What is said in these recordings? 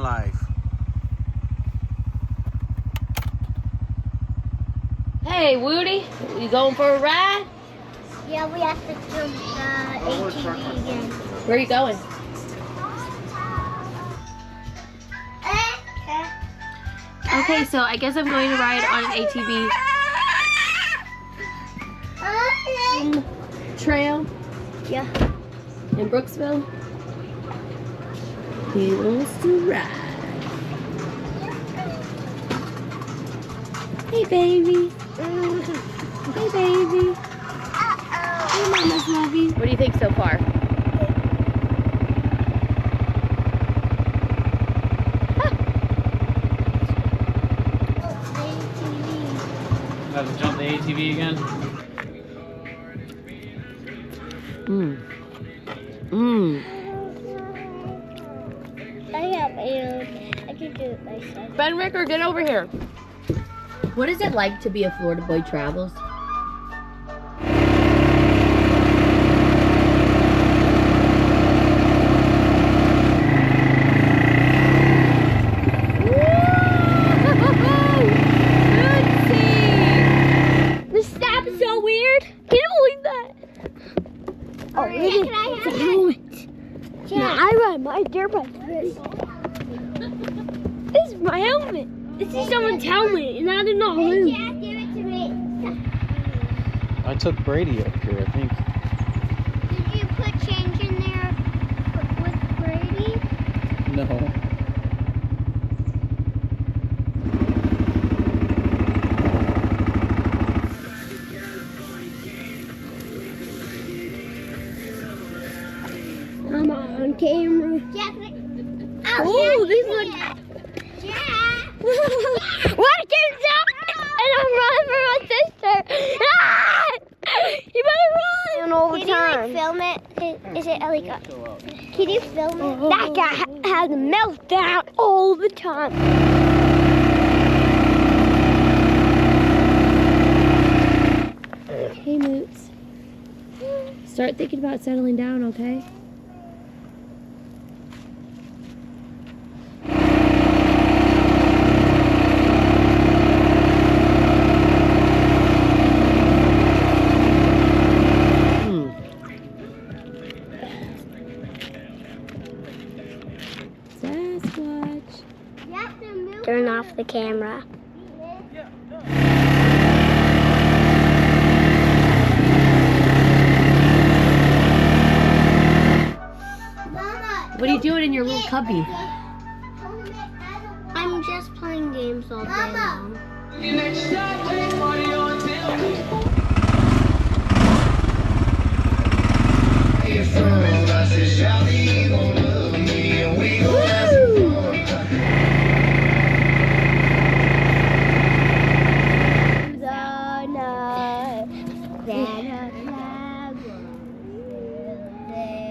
life. Hey, Woody, you going for a ride? Yeah, we have to jump the ATV again. Where are you going? Okay, so I guess I'm going to ride on an ATV trail. Yeah. In Brooksville. He wants to ride. Hey, baby. Hey, baby. Hey, Mama's lovey. What do you think so far? Have to jump the ATV again? I have I can do it myself. Ben Ricker, get over here. What is it like to be a Florida Boy Travels? The snap is so weird. Can you believe that? Oh, really? Can I have a helmet? Yeah. Now I ride my dirt bike. This is my helmet. This is someone's helmet, and I did not lose. Yeah, give it to me. I took Brady up here, I think. Did you put change in there with Brady? No. I'm on camera. Yeah, oh, this one. Yeah. What? Get up! And I'm running for my sister. Ah! You better run! All the time. Can you film it? Is it like a... Can you film it? That guy has a meltdown all the time. Hey, Moots. Start thinking about settling down, okay? Sasquatch. Turn off the camera. What are you doing in your little cubby? I'm just playing games all day long.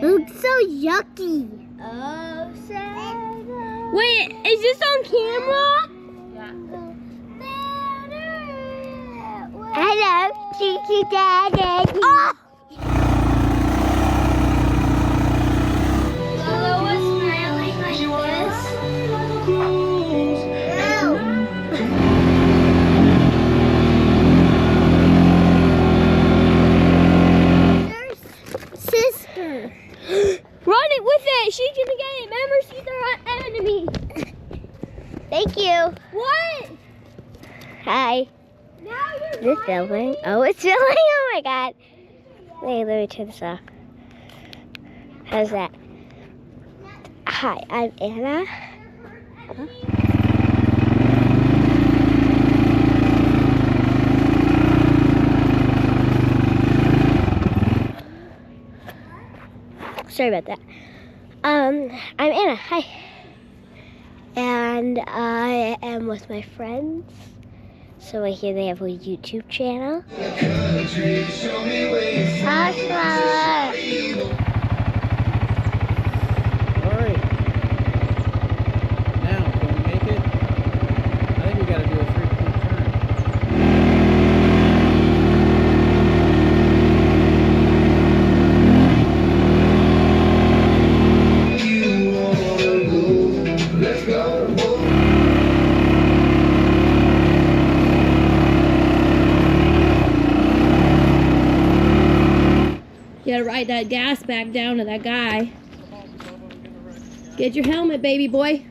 Looks so yucky. Wait, is this on camera? Yeah. Hello, Kiki Daddy. Oh! Lolo was smiling like this. Sister. Run it with it. She's gonna get it. Remember, she's our enemy. Thank you. What? Hi. Now you're this filming? Oh, it's filming. Oh my god. Wait, let me turn this off. How's that? Hi, I'm Anna. Huh? Sorry about that. I'm Anna. Hi. And I am with my friends. So I hear they have a YouTube channel. Sasquatch. Alright. Now, can we make it? I think we gotta do a 3-point turn. Let's go. fight that gas back down to that guy. Get your helmet, baby boy.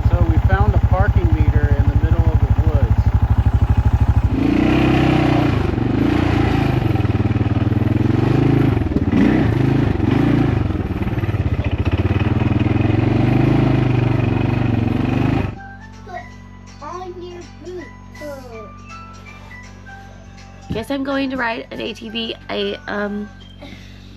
So we found a parking meter in the middle of the woods. Put on your boots. Guess I'm going to ride an ATV.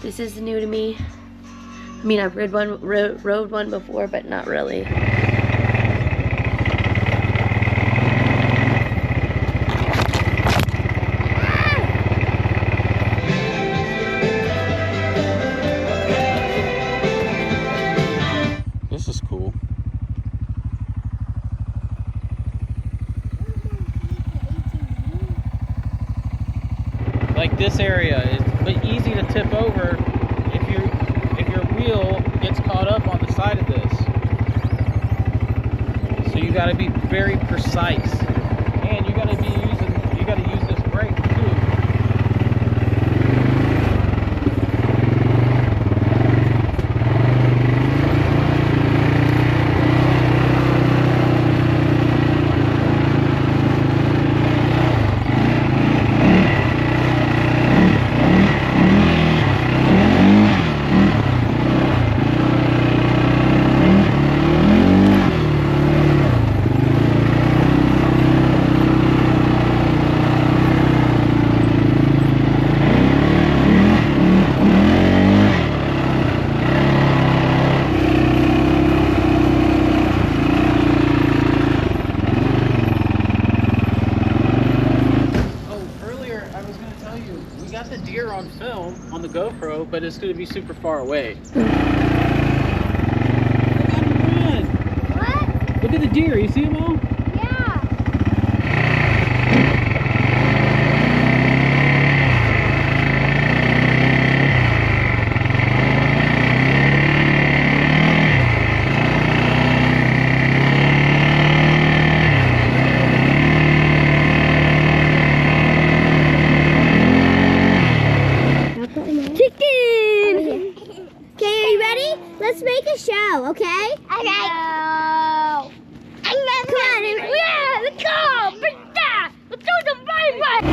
This is new to me. I mean, I've rode one before, but not really. This is cool. Like this area is but easy to tip over if your wheel gets caught up on the side of this. So you got to be very precise, and you got to use this brake too. On film on the GoPro, but it's going to be super far away. What? Look at the deer. You see them all? Yeah. Let's make a show, okay? Okay. No. Come on, yeah, let's go. Let's do the ride.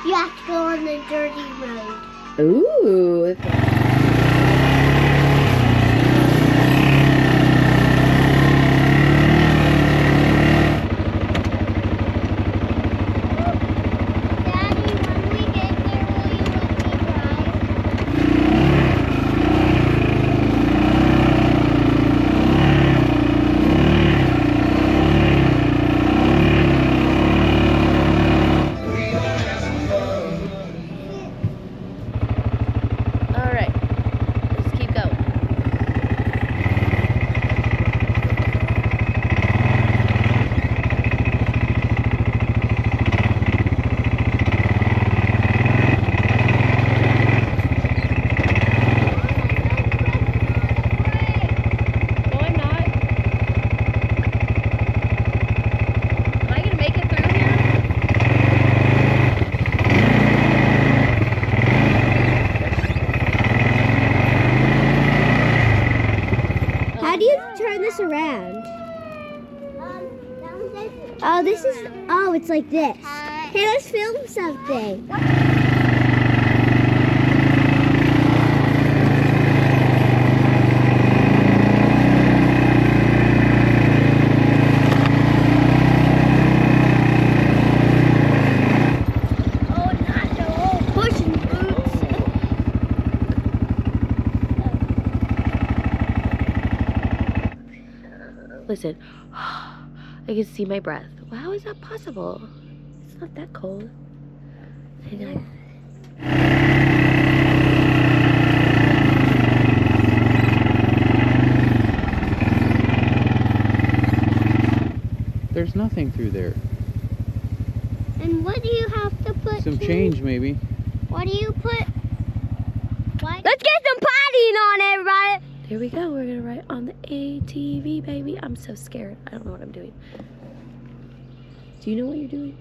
You have to go on the dirty road. Ooh. Daddy, when we get there, will you let me drive? All right. Let's keep going. No, I'm not. Am I gonna make it through here? How do you turn this around? Oh, this is, oh, it's like this. Hey, let's film something. said, I could see my breath. Well, how is that possible? It's not that cold. I know. There's nothing through there. And what do you have to put? Some change, maybe. What do you put? What? Let's get some partying on, everybody. Here we go. We're gonna ride on the ATV, baby. I'm so scared. I don't know what I'm doing. Do you know what you're doing?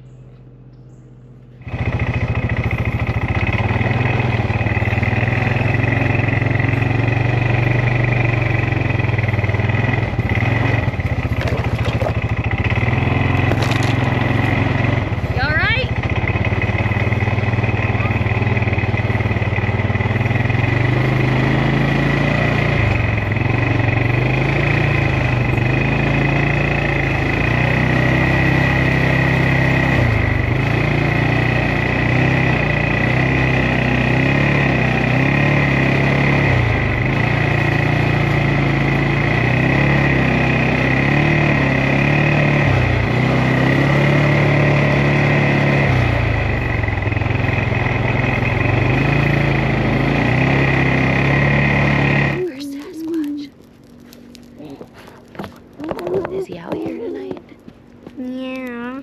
Is he out here tonight? Yeah.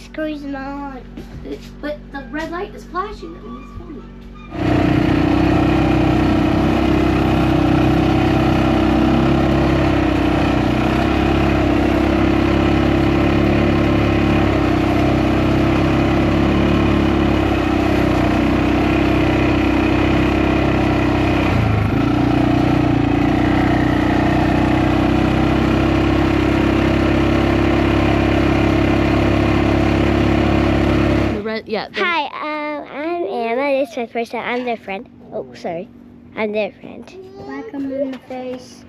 Screws not. But the red light is flashing. That means it's filming. Yeah. Hi, I'm Emma. This is my first time. I'm their friend. Oh, sorry. I'm their friend. Whack them in the face.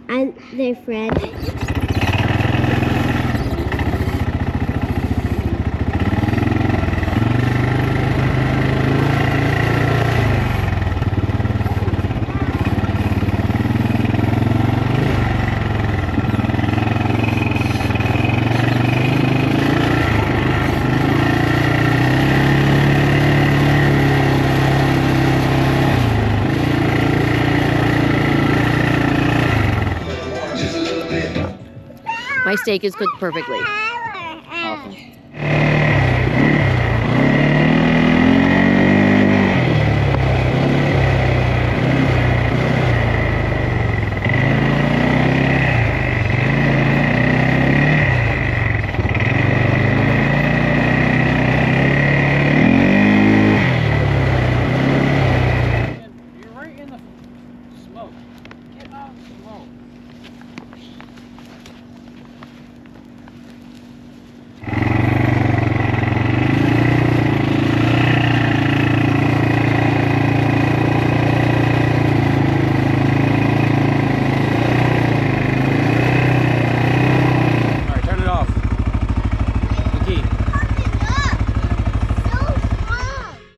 I'm their friend. My steak is cooked perfectly. Awesome. You're right in the smoke. Get out of the smoke.